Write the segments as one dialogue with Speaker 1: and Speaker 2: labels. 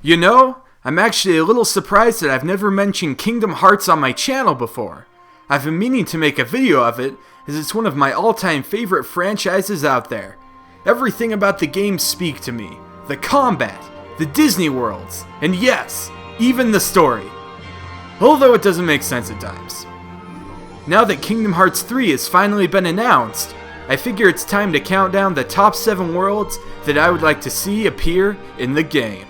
Speaker 1: You know, I'm actually a little surprised that I've never mentioned Kingdom Hearts on my channel before. I've been meaning to make a video of it, as it's one of my all-time favorite franchises out there. Everything about the game speak to me. The combat, the Disney worlds, and yes, even the story. Although it doesn't make sense at times. Now that Kingdom Hearts 3 has finally been announced, I figure it's time to count down the top 7 worlds that I would like to see appear in the game.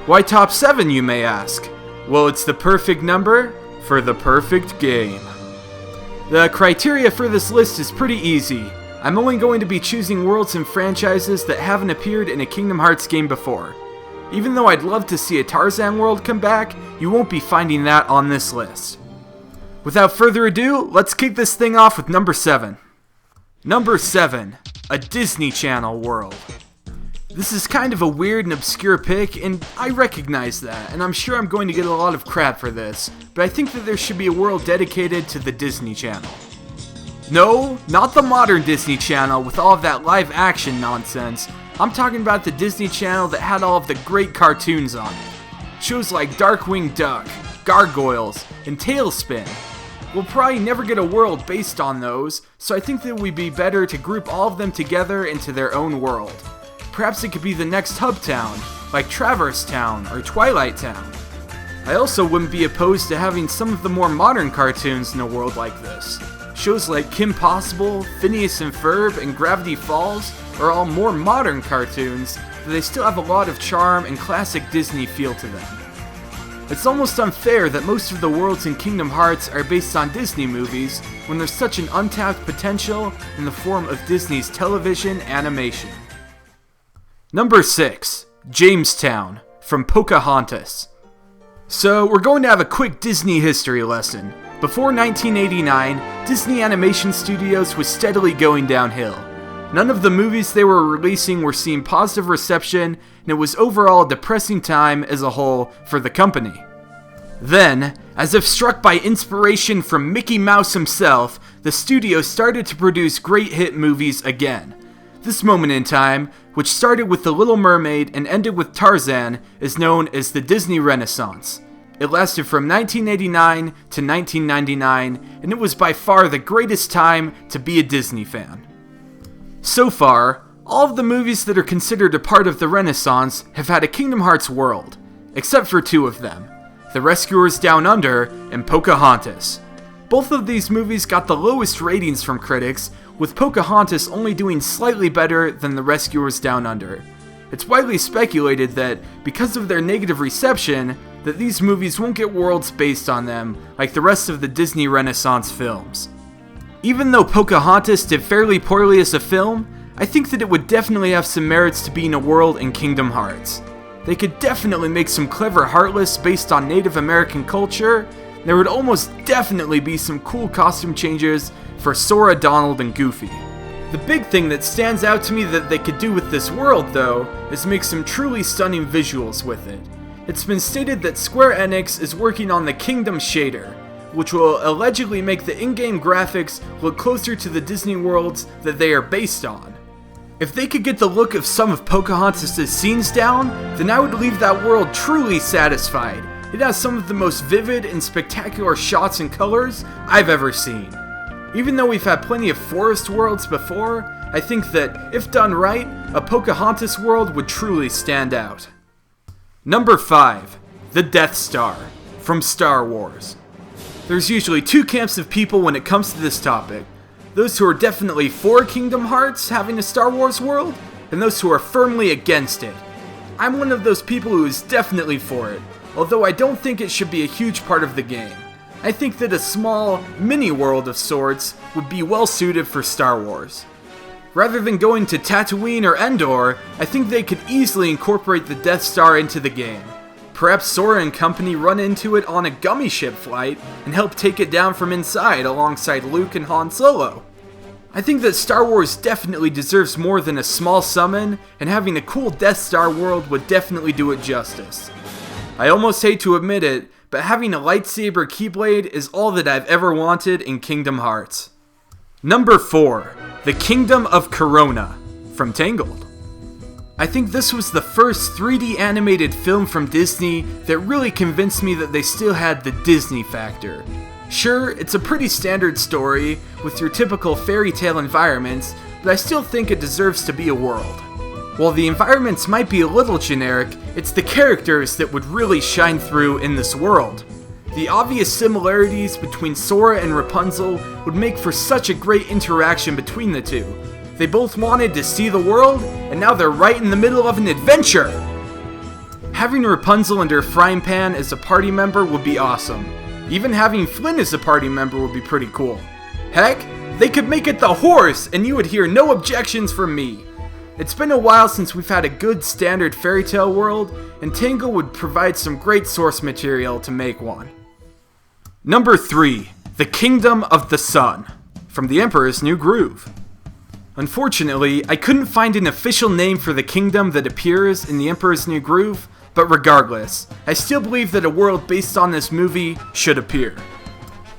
Speaker 1: Why top 7, you may ask? Well, it's the perfect number for the perfect game. The criteria for this list is pretty easy. I'm only going to be choosing worlds and franchises that haven't appeared in a Kingdom Hearts game before. Even though I'd love to see a Tarzan world come back, you won't be finding that on this list. Without further ado, let's kick this thing off with number 7. Number 7, a Disney Channel world. This is kind of a weird and obscure pick, and I recognize that, and I'm sure I'm going to get a lot of crap for this, but I think that there should be a world dedicated to the Disney Channel. No, not the modern Disney Channel with all of that live action nonsense. I'm talking about the Disney Channel that had all of the great cartoons on it. Shows like Darkwing Duck, Gargoyles, and Tailspin. We'll probably never get a world based on those, so I think that it would be better to group all of them together into their own world. Perhaps it could be the next hub town, like Traverse Town or Twilight Town. I also wouldn't be opposed to having some of the more modern cartoons in a world like this. Shows like Kim Possible, Phineas and Ferb, and Gravity Falls are all more modern cartoons, but they still have a lot of charm and classic Disney feel to them. It's almost unfair that most of the worlds in Kingdom Hearts are based on Disney movies when there's such an untapped potential in the form of Disney's television animation. Number 6, Jamestown, from Pocahontas. So, we're going to have a quick Disney history lesson. Before 1989, Disney Animation Studios was steadily going downhill. None of the movies they were releasing were seeing positive reception, and it was overall a depressing time as a whole for the company. Then, as if struck by inspiration from Mickey Mouse himself, the studio started to produce great hit movies again. This moment in time, which started with The Little Mermaid and ended with Tarzan, is known as the Disney Renaissance. It lasted from 1989 to 1999, and it was by far the greatest time to be a Disney fan. So far, all of the movies that are considered a part of the Renaissance have had a Kingdom Hearts world, except for 2 of them, The Rescuers Down Under and Pocahontas. Both of these movies got the lowest ratings from critics, with Pocahontas only doing slightly better than The Rescuers Down Under. It's widely speculated that, because of their negative reception, that these movies won't get worlds based on them like the rest of the Disney Renaissance films. Even though Pocahontas did fairly poorly as a film, I think that it would definitely have some merits to being a world in Kingdom Hearts. They could definitely make some clever Heartless based on Native American culture. There would almost definitely be some cool costume changes for Sora, Donald, and Goofy. The big thing that stands out to me that they could do with this world, though, is make some truly stunning visuals with it. It's been stated that Square Enix is working on the Kingdom Shader, which will allegedly make the in-game graphics look closer to the Disney worlds that they are based on. If they could get the look of some of Pocahontas' scenes down, then I would leave that world truly satisfied. It has some of the most vivid and spectacular shots and colors I've ever seen. Even though we've had plenty of forest worlds before, I think that, if done right, a Pocahontas world would truly stand out. Number 5, the Death Star, from Star Wars. There's usually 2 camps of people when it comes to this topic. Those who are definitely for Kingdom Hearts having a Star Wars world, and those who are firmly against it. I'm one of those people who is definitely for it, although I don't think it should be a huge part of the game. I think that a small, mini world of sorts would be well suited for Star Wars. Rather than going to Tatooine or Endor, I think they could easily incorporate the Death Star into the game. Perhaps Sora and company run into it on a gummy ship flight and help take it down from inside alongside Luke and Han Solo. I think that Star Wars definitely deserves more than a small summon, and having a cool Death Star world would definitely do it justice. I almost hate to admit it, but having a lightsaber keyblade is all that I've ever wanted in Kingdom Hearts. Number 4, the Kingdom of Corona, from Tangled. I think this was the first 3D animated film from Disney that really convinced me that they still had the Disney factor. Sure, it's a pretty standard story with your typical fairy tale environments, but I still think it deserves to be a world. While the environments might be a little generic, it's the characters that would really shine through in this world. The obvious similarities between Sora and Rapunzel would make for such a great interaction between the two. They both wanted to see the world, and now they're right in the middle of an adventure! Having Rapunzel and her frying pan as a party member would be awesome. Even having Flynn as a party member would be pretty cool. Heck, they could make it the horse, and you would hear no objections from me. It's been a while since we've had a good standard fairy tale world, and Tango would provide some great source material to make one. Number 3. The Kingdom of the Sun, from The Emperor's New Groove. Unfortunately, I couldn't find an official name for the kingdom that appears in The Emperor's New Groove, but regardless, I still believe that a world based on this movie should appear.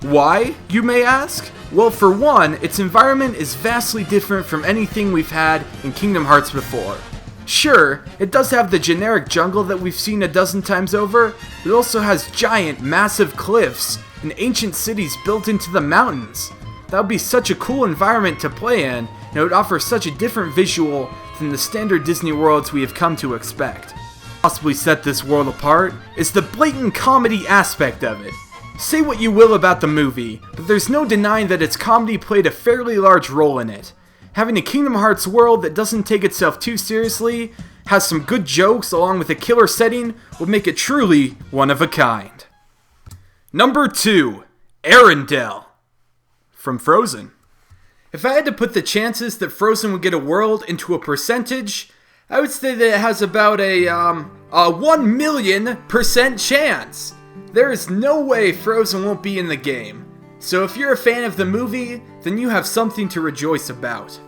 Speaker 1: Why, you may ask? Well, for one, its environment is vastly different from anything we've had in Kingdom Hearts before. Sure, it does have the generic jungle that we've seen a dozen times over, but it also has giant, massive cliffs and ancient cities built into the mountains. That would be such a cool environment to play in, and it would offer such a different visual than the standard Disney worlds we have come to expect. Possibly set this world apart is the blatant comedy aspect of it. Say what you will about the movie, but there's no denying that its comedy played a fairly large role in it. Having a Kingdom Hearts world that doesn't take itself too seriously, has some good jokes along with a killer setting, would make it truly one of a kind. Number 2. Arendelle, from Frozen. If I had to put the chances that Frozen would get a world into a percentage, I would say that it has about a 1,000,000% chance. There is no way Frozen won't be in the game. So if you're a fan of the movie, then you have something to rejoice about.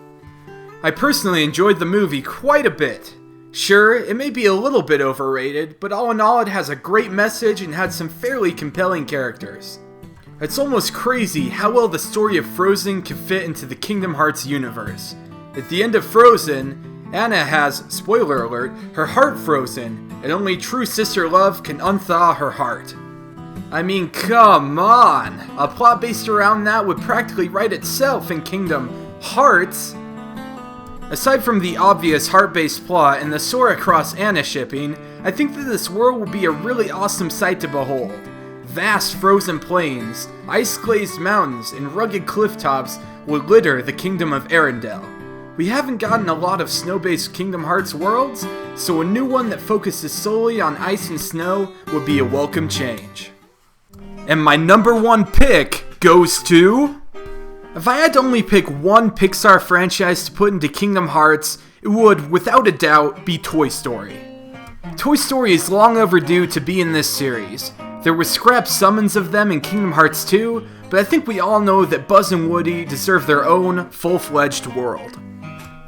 Speaker 1: I personally enjoyed the movie quite a bit. Sure, it may be a little bit overrated, but all in all it has a great message and had some fairly compelling characters. It's almost crazy how well the story of Frozen can fit into the Kingdom Hearts universe. At the end of Frozen, Anna has, spoiler alert, her heart frozen, and only true sister love can unthaw her heart. I mean, come on! A plot based around that would practically write itself in Kingdom Hearts. Aside from the obvious heart-based plot and the Sora cross Anna shipping, I think that this world will be a really awesome sight to behold. Vast frozen plains, ice-glazed mountains, and rugged cliff tops would litter the Kingdom of Arendelle. We haven't gotten a lot of snow-based Kingdom Hearts worlds, so a new one that focuses solely on ice and snow would be a welcome change. And my number 1 pick goes to... If I had to only pick one Pixar franchise to put into Kingdom Hearts, it would, without a doubt, be Toy Story. Toy Story is long overdue to be in this series. There were scrap summons of them in Kingdom Hearts 2, but I think we all know that Buzz and Woody deserve their own full-fledged world.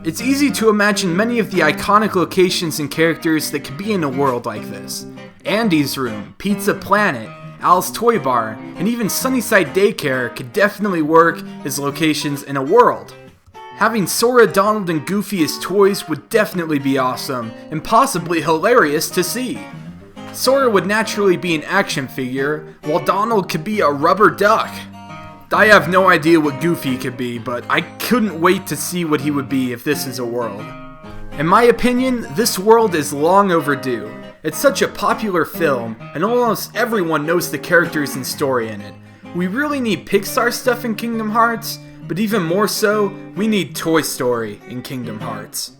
Speaker 1: It's easy to imagine many of the iconic locations and characters that could be in a world like this. Andy's Room, Pizza Planet, Al's Toy Bar, and even Sunnyside Daycare could definitely work as locations in a world. Having Sora, Donald, and Goofy as toys would definitely be awesome, and possibly hilarious to see. Sora would naturally be an action figure, while Donald could be a rubber duck. I have no idea what Goofy could be, but I couldn't wait to see what he would be if this is a world. In my opinion, this world is long overdue. It's such a popular film, and almost everyone knows the characters and story in it. We really need Pixar stuff in Kingdom Hearts, but even more so, we need Toy Story in Kingdom Hearts.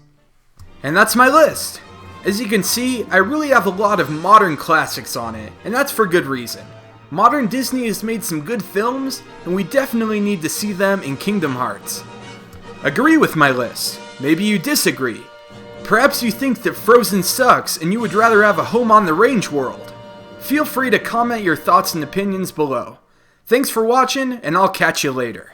Speaker 1: And that's my list! As you can see, I really have a lot of modern classics on it, and that's for good reason. Modern Disney has made some good films, and we definitely need to see them in Kingdom Hearts. Agree with my list. Maybe you disagree. Perhaps you think that Frozen sucks and you would rather have a Home on the Range world. Feel free to comment your thoughts and opinions below. Thanks for watching, and I'll catch you later.